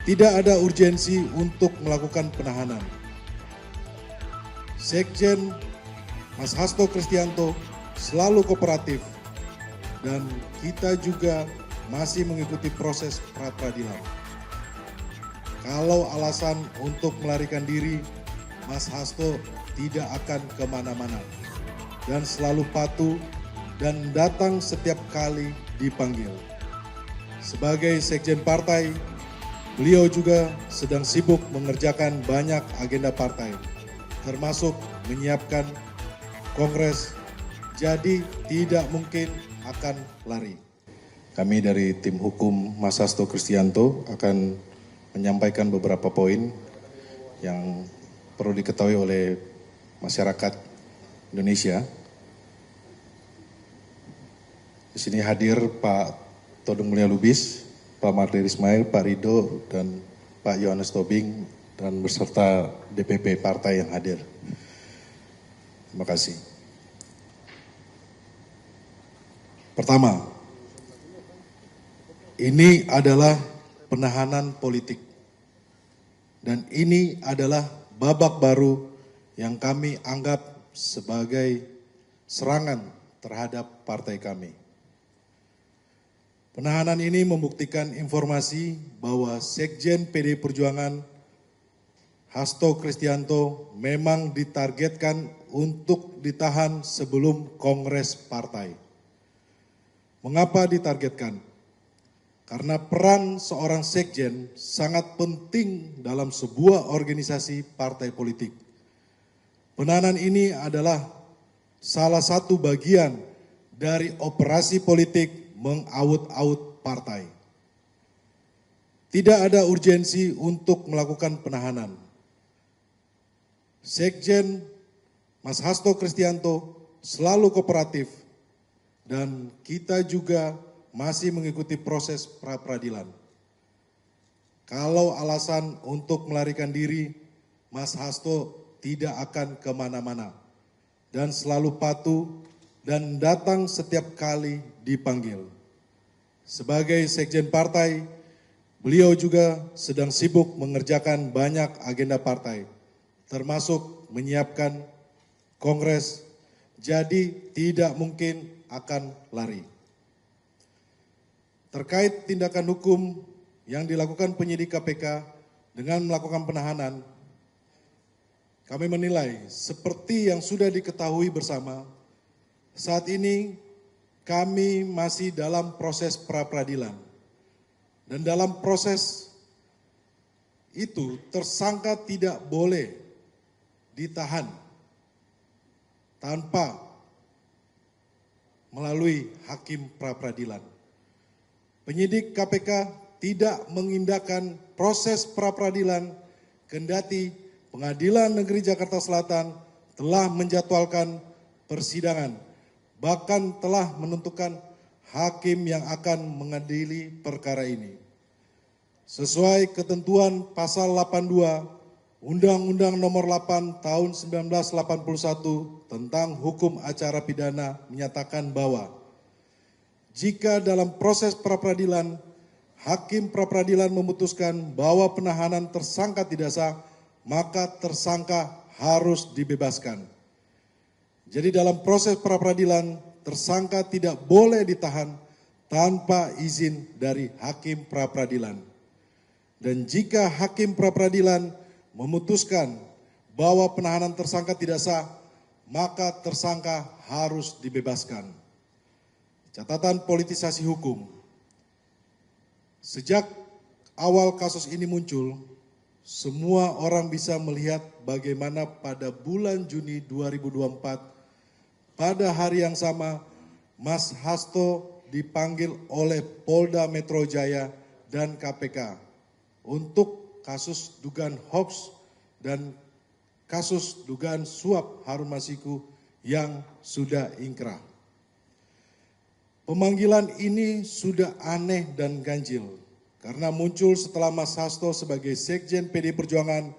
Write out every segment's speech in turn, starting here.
Tidak ada urgensi untuk melakukan penahanan. Sekjen Mas Hasto Kristianto selalu kooperatif dan kita juga masih mengikuti proses pra-peradilan. Kalau alasan untuk melarikan diri, Mas Hasto tidak akan kemana-mana dan selalu patuh dan datang setiap kali dipanggil. Sebagai sekjen partai, beliau juga sedang sibuk mengerjakan banyak agenda partai, termasuk menyiapkan kongres, jadi tidak mungkin akan lari. Kami dari tim hukum Mas Hasto Kristianto akan menyampaikan beberapa poin yang perlu diketahui oleh masyarakat Indonesia. Di sini hadir Pak Todung Mulya Lubis, Pak Mardhani Ismail, Pak Ridho, dan Pak Yohanes Tobing, dan beserta DPP partai yang hadir. Terima kasih. Pertama, ini adalah penahanan politik. Dan ini adalah babak baru yang kami anggap sebagai serangan terhadap partai kami. Penahanan ini membuktikan informasi bahwa Sekjen PDI Perjuangan Hasto Kristianto memang ditargetkan untuk ditahan sebelum Kongres Partai. Mengapa ditargetkan? Karena peran seorang sekjen sangat penting dalam sebuah organisasi partai politik. Penahanan ini adalah salah satu bagian dari operasi politik mengaut-aut partai. Tidak ada urgensi untuk melakukan penahanan. Sekjen Mas Hasto Kristianto selalu kooperatif dan kita juga masih mengikuti proses pra-peradilan. Kalau alasan untuk melarikan diri, Mas Hasto tidak akan kemana-mana dan selalu patuh dan datang setiap kali dipanggil. Sebagai sekjen partai, beliau juga sedang sibuk mengerjakan banyak agenda partai, termasuk menyiapkan kongres, jadi tidak mungkin akan lari. Terkait tindakan hukum yang dilakukan penyidik KPK dengan melakukan penahanan, kami menilai seperti yang sudah diketahui bersama, saat ini kami masih dalam proses pra-peradilan. Dan dalam proses itu tersangka tidak boleh ditahan tanpa melalui hakim pra-peradilan. Penyidik KPK tidak mengindahkan proses pra-peradilan kendati Pengadilan Negeri Jakarta Selatan telah menjadwalkan persidangan, bahkan telah menentukan hakim yang akan mengadili perkara ini. Sesuai ketentuan pasal 82 Undang-Undang Nomor 8 Tahun 1981 tentang Hukum Acara Pidana menyatakan bahwa jika dalam proses pra-peradilan, hakim pra-peradilan memutuskan bahwa penahanan tersangka tidak sah, maka tersangka harus dibebaskan. Jadi dalam proses pra-peradilan, tersangka tidak boleh ditahan tanpa izin dari hakim pra-peradilan. Dan jika hakim pra-peradilan memutuskan bahwa penahanan tersangka tidak sah, maka tersangka harus dibebaskan. Catatan politisasi hukum. Sejak awal kasus ini muncul, semua orang bisa melihat bagaimana pada bulan Juni 2024, pada hari yang sama, Mas Hasto dipanggil oleh Polda Metro Jaya dan KPK untuk kasus dugaan hoax dan kasus dugaan suap Harun Masiku yang sudah ingkrah. Pemanggilan ini sudah aneh dan ganjil karena muncul setelah Mas Hasto sebagai Sekjen PDI Perjuangan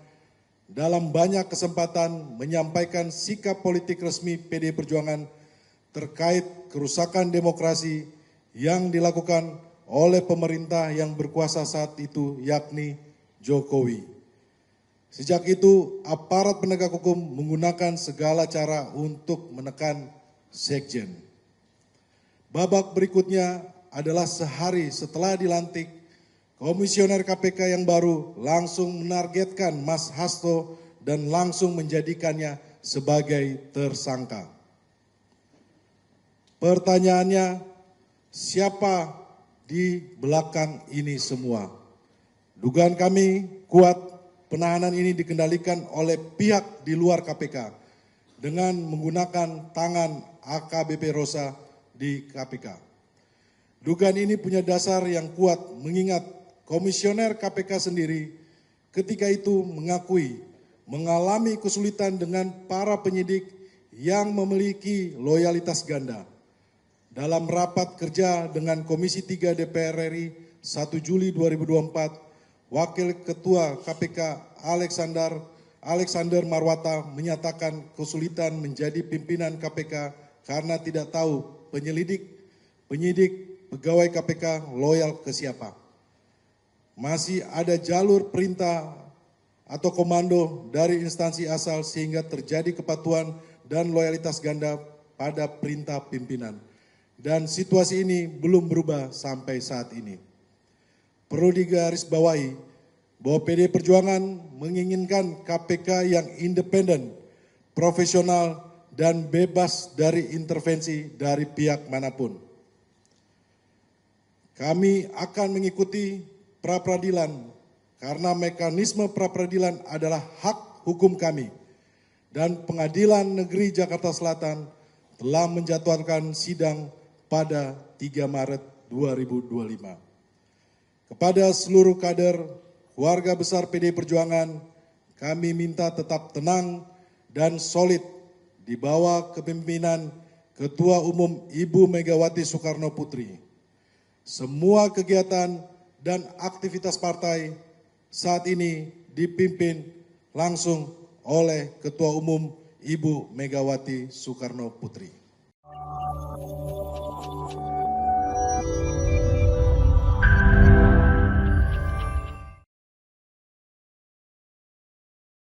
dalam banyak kesempatan menyampaikan sikap politik resmi PDI Perjuangan terkait kerusakan demokrasi yang dilakukan oleh pemerintah yang berkuasa saat itu, yakni Jokowi. Sejak itu, aparat penegak hukum menggunakan segala cara untuk menekan Sekjen. Babak berikutnya adalah sehari setelah dilantik, Komisioner KPK yang baru langsung menargetkan Mas Hasto dan langsung menjadikannya sebagai tersangka. Pertanyaannya, siapa di belakang ini semua? Dugaan kami kuat penahanan ini dikendalikan oleh pihak di luar KPK dengan menggunakan tangan AKBP Rosa di KPK. Dugaan ini punya dasar yang kuat mengingat Komisioner KPK sendiri ketika itu mengakui mengalami kesulitan dengan para penyidik yang memiliki loyalitas ganda. Dalam rapat kerja dengan Komisi 3 DPR RI 1 Juli 2024, Wakil Ketua KPK Alexander Marwata menyatakan kesulitan menjadi pimpinan KPK karena tidak tahu penyidik, pegawai KPK loyal ke siapa. Masih ada jalur perintah atau komando dari instansi asal sehingga terjadi kepatuhan dan loyalitas ganda pada perintah pimpinan. Dan situasi ini belum berubah sampai saat ini. Perlu digarisbawahi bahwa PD Perjuangan menginginkan KPK yang independen, profesional, dan bebas dari intervensi dari pihak manapun. Kami akan mengikuti pra-peradilan karena mekanisme pra-peradilan adalah hak hukum kami dan Pengadilan Negeri Jakarta Selatan telah menjadwalkan sidang pada 3 Maret 2025. Kepada seluruh kader keluarga besar PD Perjuangan, kami minta tetap tenang dan solid di bawah kepemimpinan Ketua Umum Ibu Megawati Soekarno Putri. Semua kegiatan dan aktivitas partai saat ini dipimpin langsung oleh Ketua Umum Ibu Megawati Soekarno Putri.